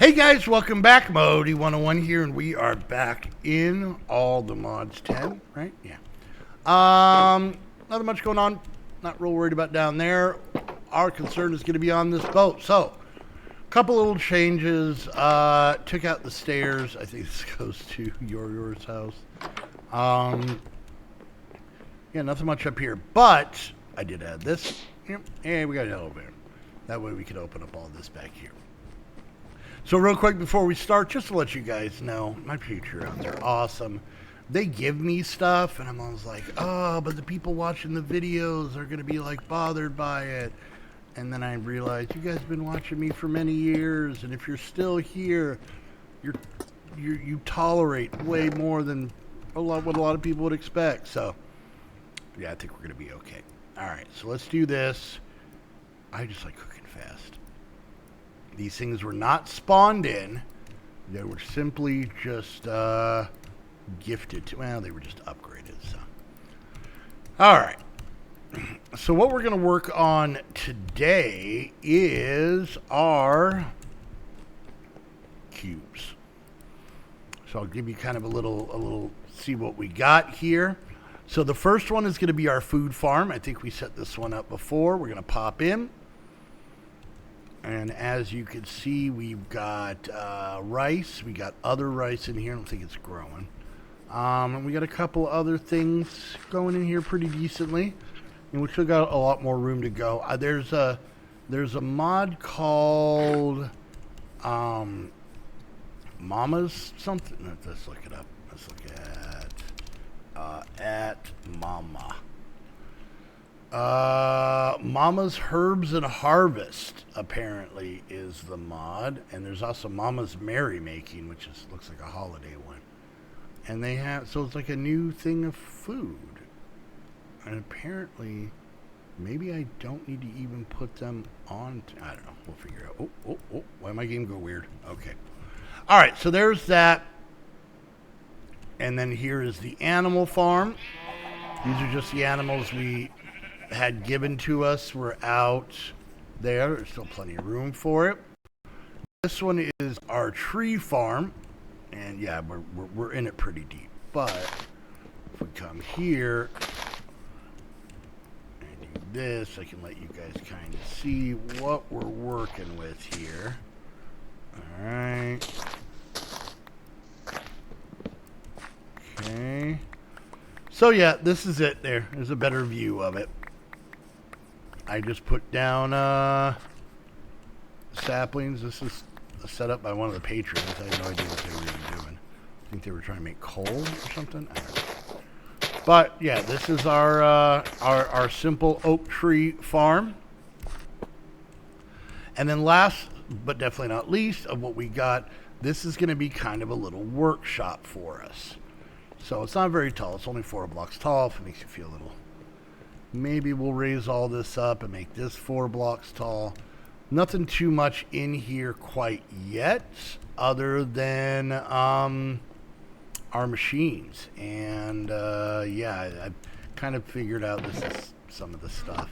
Hey guys, welcome back. Modi 101 here, and we are back in all the mods 10, right? Yeah. Nothing much going on. Not real worried about down there. Our concern is going to be on this boat. So, a couple little changes. Took out the stairs. I think this goes to yours house. Yeah, nothing much up here, but I did add this. Yep. And we got an elevator. That way we can open up all this back here. So real quick before we start, just to let you guys know, my Patreons are awesome. They give me stuff, and I'm always like, oh, but the people watching the videos are going to be, like, bothered by it. And then I realize you guys have been watching me for many years, and if you're still here, you tolerate way more than what a lot of people would expect. So, yeah, I think we're going to be okay. All right, so let's do this. I just like cooking fast. These things were not spawned in. They were simply just gifted to, well, they were just upgraded. So, all right. So what we're going to work on today is our cubes. So I'll give you kind of a little see what we got here. So the first one is going to be our food farm. I think we set this one up before. We're going to pop in. And as you can see, we've got rice. We got other rice in here. I don't think it's growing. And we got a couple other things going in here pretty decently. And we still got a lot more room to go. There's a mod called Mama's something. Let's look it up. Let's look at Mama. Mama's Herbs and Harvest apparently is the mod, and there's also Mama's Merrymaking, which looks like a holiday one. And they have, so it's like a new thing of food. And apparently, maybe I don't need to even put them on. I don't know. We'll figure it out. Oh! Why my game go weird? Okay. All right. So there's that. And then here is the animal farm. These are just the animals we had given to us. We're out there. There's still plenty of room for it. This one is our tree farm, and yeah, we're in it pretty deep. But if we come here and do this, I can let you guys kind of see what we're working with here. All right. Okay. So yeah, this is it there. There's a better view of it. I just put down saplings. This is set up by one of the patrons. I had no idea what they were even doing. I think they were trying to make coal or something. I don't know. But yeah, this is our simple oak tree farm. And then last, but definitely not least, of what we got, this is going to be kind of a little workshop for us. So it's not very tall. It's only 4 blocks tall. If it makes you feel a little. Maybe we'll raise all this up and make this 4 blocks tall. Nothing too much in here quite yet, other than our machines. And yeah, I kind of figured out this is some of the stuff.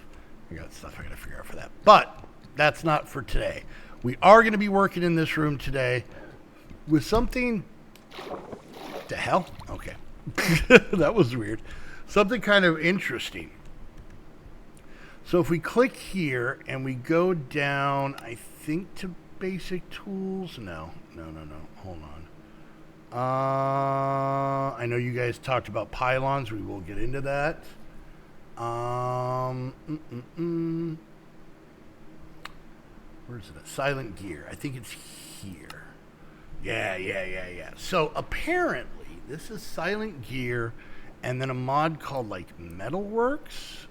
I got stuff I got to figure out for that. But that's not for today. We are going to be working in this room today with something. The hell? Okay. That was weird. Something kind of interesting. So if we click here and we go down, I think to basic tools. No. Hold on. I know you guys talked about pylons. We will get into that. Where's it at? Silent gear. I think it's here. Yeah. So apparently this is silent gear and then a mod called like Metalworks.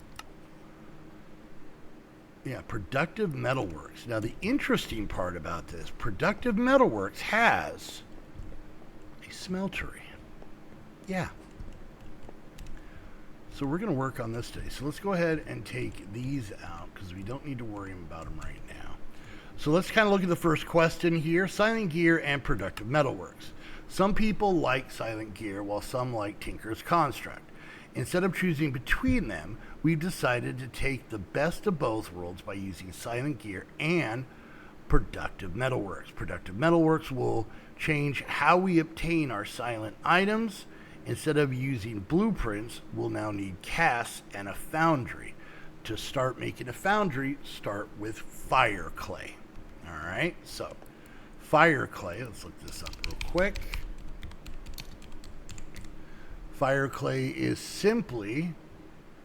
Yeah, Productive Metalworks. Now, the interesting part about this, Productive Metalworks has a smeltery. Yeah. So we're going to work on this today. So let's go ahead and take these out because we don't need to worry about them right now. So let's kind of look at the first question here. Silent Gear and Productive Metalworks. Some people like Silent Gear while some like Tinker's Construct. Instead of choosing between them, we've decided to take the best of both worlds by using Silent Gear and Productive Metalworks. Productive Metalworks will change how we obtain our silent items. Instead of using blueprints, we'll now need casts and a foundry. To start making a foundry, start with fire clay. All right, so fire clay, let's look this up real quick. Fire clay is simply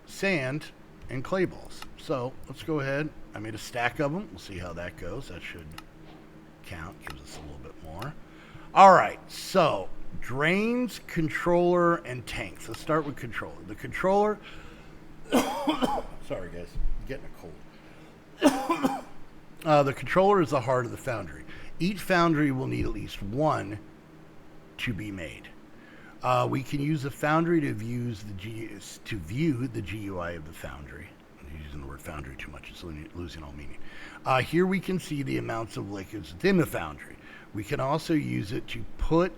sand and clay balls. So let's go ahead. I made a stack of them. We'll see how that goes. That should count, gives us a little bit more. All right, so drains, controller, and tanks. Let's start with controller. The controller, sorry guys, I'm getting a cold. The controller is the heart of the foundry. Each foundry will need at least one to be made. We can use the foundry to view the GUI of the foundry. I'm using the word foundry too much, it's losing all meaning. Here we can see the amounts of liquids within the foundry. We can also use it to put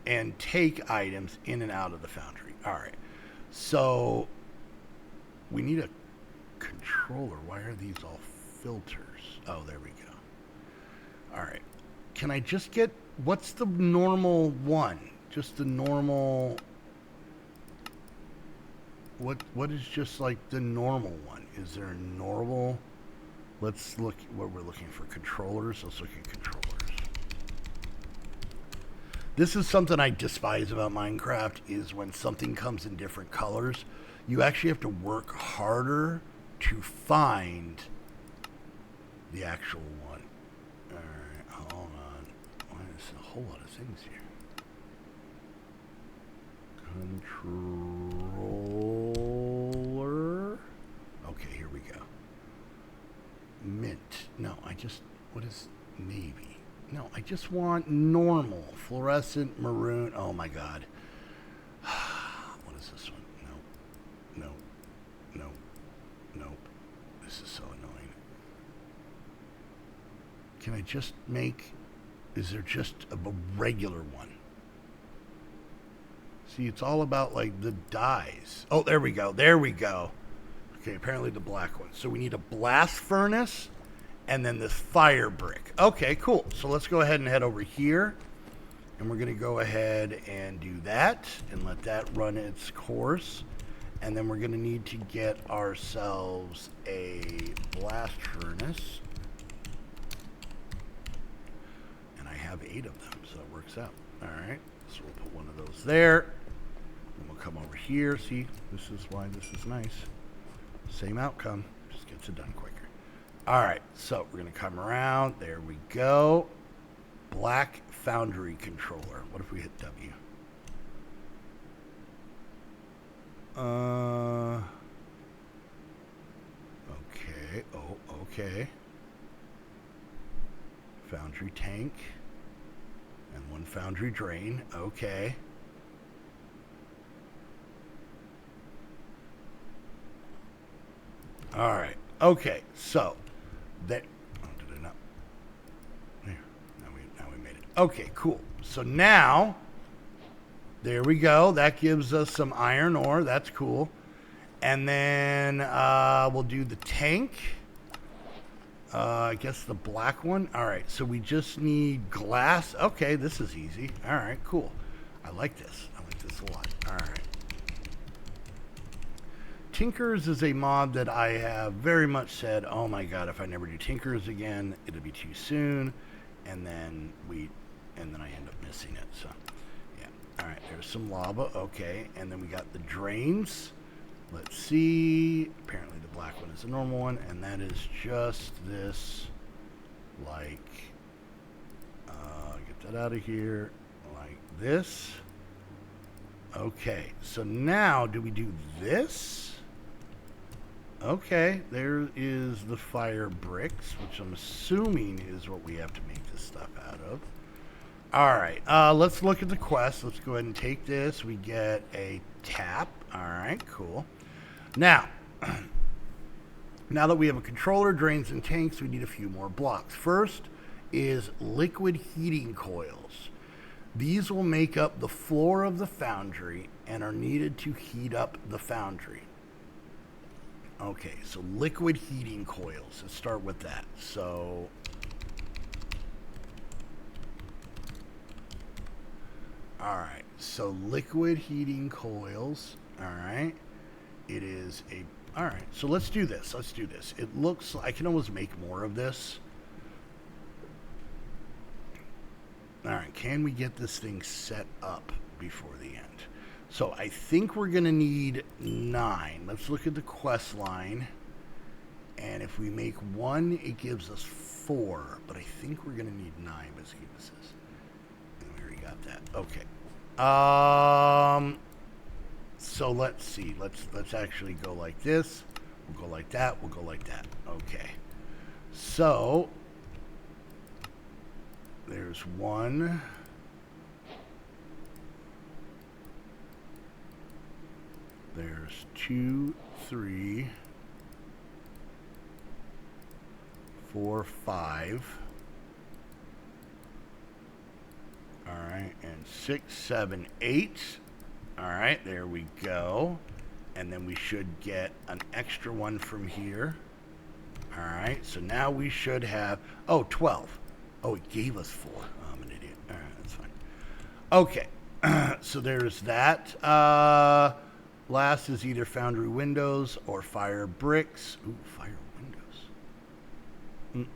and take items in and out of the foundry. All right, so we need a controller. Why are these all filters? Oh, there we go. All right, can I just get, what's the normal one? Just the normal, what is just like the normal one? Is there a normal? Let's look what we're looking for. Controllers. Let's look at controllers. This is something I despise about Minecraft, is when something comes in different colors. You actually have to work harder to find the actual one. All right, hold on. Why is a whole lot of things here? Controller. Okay, here we go. Mint. No, what is navy? No, I just want normal. Fluorescent, maroon. Oh my God. What is this one? No. This is so annoying. Can I just make, is there just a regular one? See, it's all about like the dyes. Oh, there we go. Okay, apparently the black one. So we need a blast furnace and then this fire brick. Okay, cool. So let's go ahead and head over here. And we're going to go ahead and do that and let that run its course. And then we're going to need to get ourselves a blast furnace. And I have 8 of them, so it works out. All right, so we'll put one of those there. And we'll come over here. See, this is why this is nice. Same outcome, just gets it done quicker. All right, so we're going to come around. There we go. Black foundry controller. What if we hit W? Okay. Oh, okay. Foundry tank. And one foundry drain. Okay. All right. Okay. So that. Oh, did I not? There. Now we made it. Okay. Cool. So now, there we go. That gives us some iron ore. That's cool. And then we'll do the tank. I guess the black one. All right. So we just need glass. Okay. This is easy. All right. Cool. I like this. I like this a lot. All right. Tinkers is a mod that I have very much said, oh my God, if I never do Tinkers again, it'll be too soon. And then I end up missing it. So yeah. All right, there's some lava. Okay. And then we got the drains. Let's see. Apparently the black one is the normal one. And that is just this, like, get that out of here, like this. Okay. So now do we do this? Okay, there is the fire bricks, which I'm assuming is what we have to make this stuff out of. All right, let's look at the quest. Let's go ahead and take this. We get a tap. All right, cool. Now that we have a controller, drains, and tanks, we need a few more blocks. First is liquid heating coils. These will make up the floor of the foundry and are needed to heat up the foundry. Okay, so liquid heating coils. Let's start with that. So Alright, so liquid heating coils. Alright. It is a... Alright, so let's do this. Let's do this. It looks... I can always make more of this. Alright, can we get this thing set up before the end? So I think we're going to need 9. Let's look at the quest line. And if we make 1, it gives us 4. But I think we're going to need 9. Let's see what this is. We already got that. Okay. So let's see. Let's actually go like this. We'll go like that. We'll go like that. Okay. So there's 1. There's 2, 3, 4, 5. All right, and 6, 7, 8. All right, there we go. And then we should get an extra one from here. All right, so now we should have, 12. Oh, it gave us 4. Oh, I'm an idiot. All right, that's fine. Okay, so there's that. Last is either foundry windows or fire bricks. Ooh, fire windows.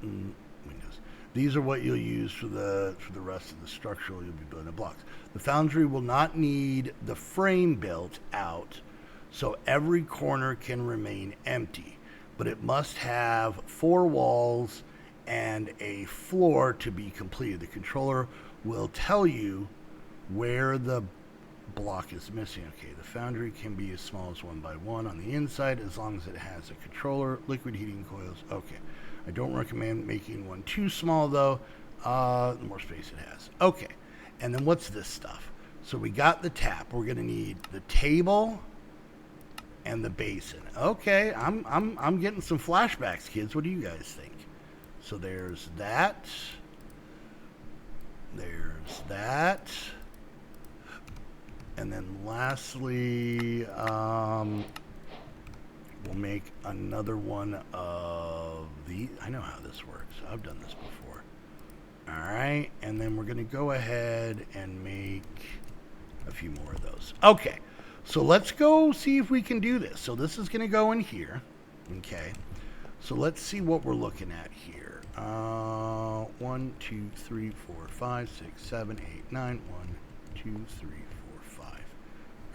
Windows. These are what you'll use for the rest of the structural you'll be building the blocks. The foundry will not need the frame built out, so every corner can remain empty, but it must have 4 walls and a floor to be completed. The controller will tell you where the block is missing. Okay, the foundry can be as small as 1 by 1 on the inside as long as it has a controller. Liquid heating coils. Okay. I don't recommend making one too small though. The more space it has. Okay. And then what's this stuff? So we got the tap. We're gonna need the table and the basin. Okay, I'm getting some flashbacks, kids. What do you guys think? So there's that. There's that. And then lastly, we'll make another one of the... I know how this works. I've done this before. All right. And then we're going to go ahead and make a few more of those. Okay. So let's go see if we can do this. So this is going to go in here. Okay. So let's see what we're looking at here. 1, 2, 3, 4, 5, 6, 7, 8, 9. 1, 2, 3, 4, 5.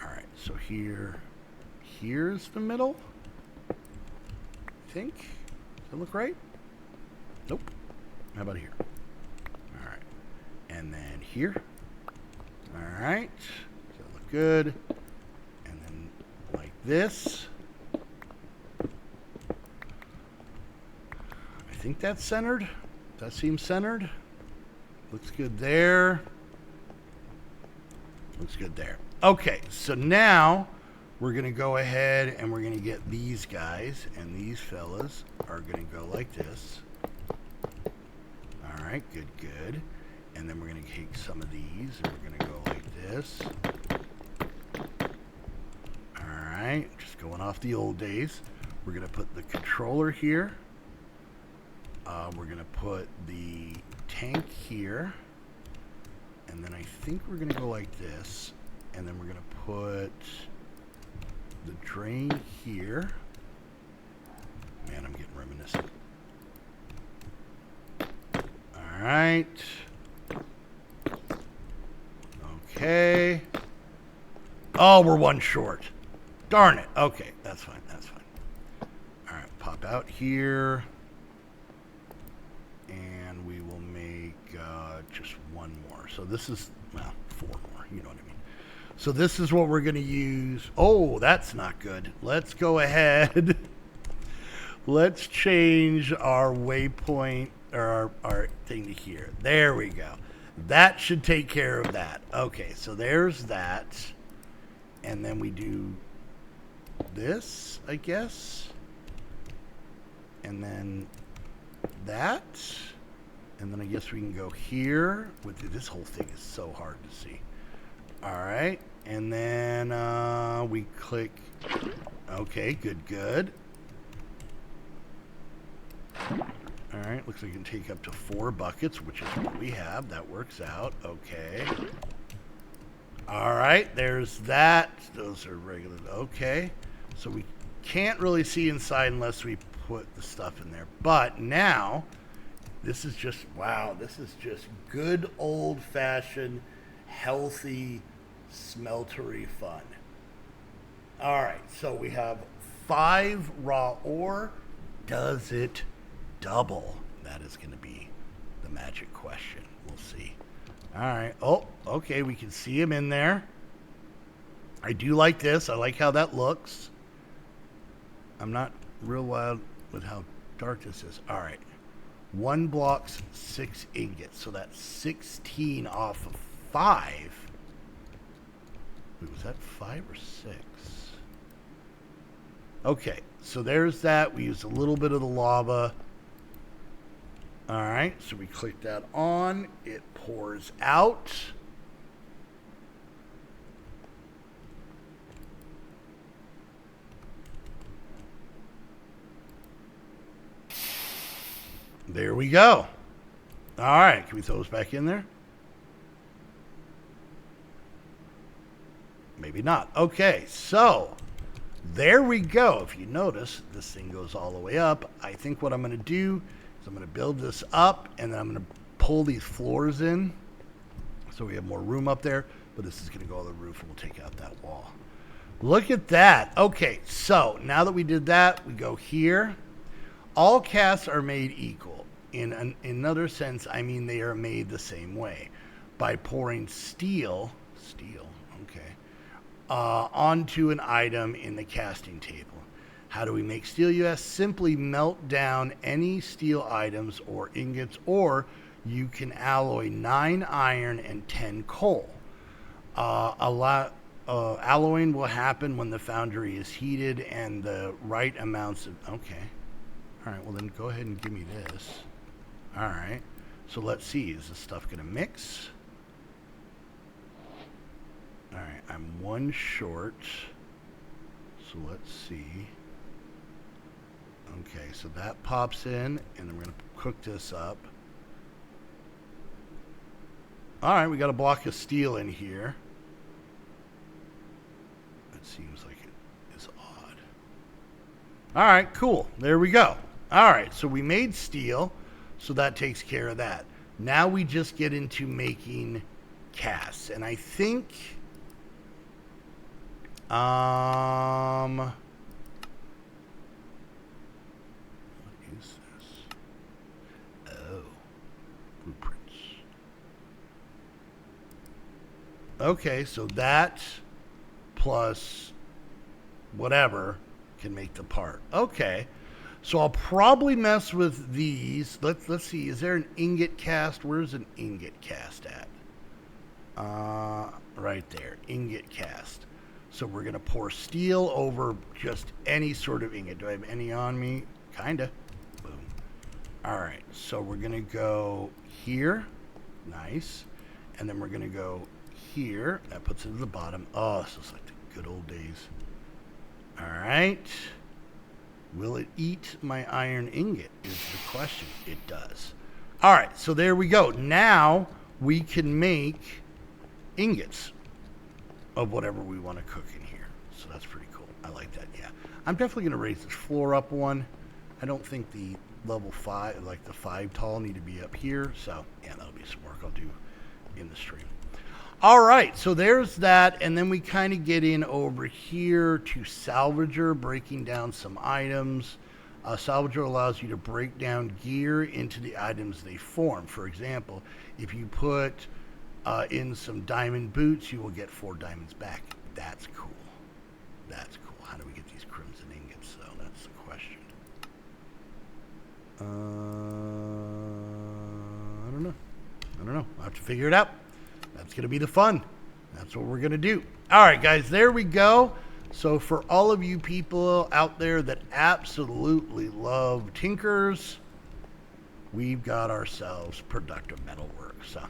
All right. So here's the middle. I think. Does that look right? Nope. How about here? All right. And then here. All right. Does that look good? And then like this. I think that's centered. That seems centered. Looks good there. Looks good there. Okay, so now we're going to go ahead and we're going to get these guys, and these fellas are going to go like this. All right, good, good. And then we're going to take some of these and we're going to go like this. All right, just going off the old days. We're going to put the controller here. We're going to put the tank here. And then I think we're going to go like this. And then we're going to put the drain here. Man, I'm getting reminiscent. All right. Okay. Oh, we're one short. Darn it. Okay, that's fine. That's fine. All right, pop out here. And we will make just one more. So this is, well, 4 more. You know what I mean. So this is what we're going to use. Oh, that's not good. Let's go ahead. Let's change our waypoint, or our thing to here. There we go. That should take care of that. Okay, so there's that. And then we do this, I guess. And then that. And then I guess we can go here. With this whole thing is so hard to see. All right. And then we click. Okay, good, good. All right, looks like we can take up to 4 buckets, which is what we have. That works out. Okay. All right, there's that. Those are regular. Okay. So we can't really see inside unless we put the stuff in there. But now, this is just, wow, this is just good old-fashioned, healthy, smeltery fun. All right, so we have 5 raw ore. Does it double? That is going to be the magic question. We'll see. All right. Oh, okay. We can see him in there. I do like this. I like how that looks. I'm not real wild with how dark this is. All right. 1 blocks 6 ingots. So that's 16 off of 5. Wait, was that 5 or 6? Okay. So there's that. We use a little bit of the lava. All right, so we click that on. It pours out. There we go. All right, can we throw those back in there? Maybe not. Okay, so there we go. If you notice, this thing goes all the way up. I think what I'm going to do, so I'm going to build this up, and then I'm going to pull these floors in so we have more room up there. But this is going to go on the roof, and we'll take out that wall. Look at that. Okay, so now that we did that, we go here. All casts are made equal. In another sense, I mean they are made the same way. By pouring steel, okay, onto an item in the casting table. How do we make steel, you ask? Simply melt down any steel items or ingots, or you can alloy 9 iron and 10 coal. Alloying will happen when the foundry is heated and the right amounts of... Okay. All right, well then go ahead and give me this. All right. So let's see. Is this stuff going to mix? All right, I'm 1 short. So let's see. Okay, so that pops in, and then we're going to cook this up. All right, we got a block of steel in here. It seems like it is odd. All right, cool. There we go. All right, so we made steel, so that takes care of that. Now we just get into making casts, and I think... what is this? Oh, blueprints. Okay, so that plus whatever can make the part. Okay, so I'll probably mess with these. Let's see. Is there an ingot cast? Where's an ingot cast at? Right there, ingot cast. So we're gonna pour steel over just any sort of ingot. Do I have any on me? Kinda. Boom. All right. So we're gonna go here. Nice. And then we're gonna go here. That puts it at the bottom. Oh, this is like the good old days. All right. Will it eat my iron ingot is the question. It does. All right. So there we go. Now we can make ingots of whatever we want to cook in here. So that's pretty cool. I like that. Yeah. I'm definitely going to raise this floor up 1. I don't think the level 5, like the 5 tall, need to be up here. So yeah, that'll be some work I'll do in the stream. All right, so there's that, and then we kind of get in over here to Salvager, breaking down some items. Salvager allows you to break down gear into the items they form. For example, if you put in some diamond boots, you will get 4 diamonds back. That's cool. That's cool. How do we get these crimson ingots, though? That's the question. I don't know. I'll have to figure it out. That's going to be the fun. That's what we're going to do. All right, guys, there we go. So for all of you people out there that absolutely love tinkers, we've got ourselves productive metalwork. So,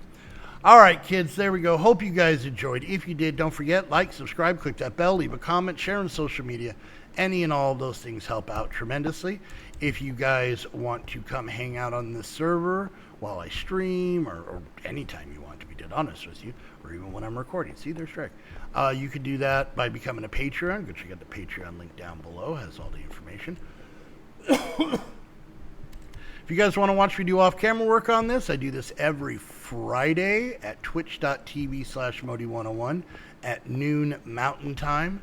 all right, kids, there we go. Hope you guys enjoyed. If you did, don't forget, like, subscribe, click that bell, leave a comment, share on social media, Any and all of those things help out tremendously. If you guys want to come hang out on this server while I stream, or anytime you want, to be dead honest with you, or even when I'm recording. See, there's Shrek. You could do that by becoming a Patreon. Go check out the Patreon link down below. Has all the information. If you guys want to watch me do off-camera work on this, I do this every Friday at twitch.tv/Modi101 at noon Mountain Time.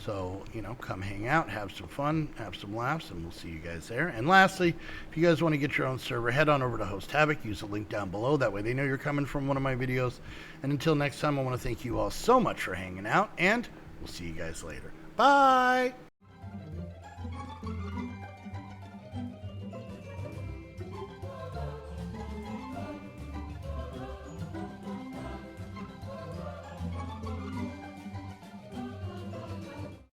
So, come hang out, have some fun, have some laughs, and we'll see you guys there. And lastly, if you guys want to get your own server, head on over to Host Havoc. Use the link down below. That way they know you're coming from one of my videos. And until next time, I want to thank you all so much for hanging out, and we'll see you guys later. Bye!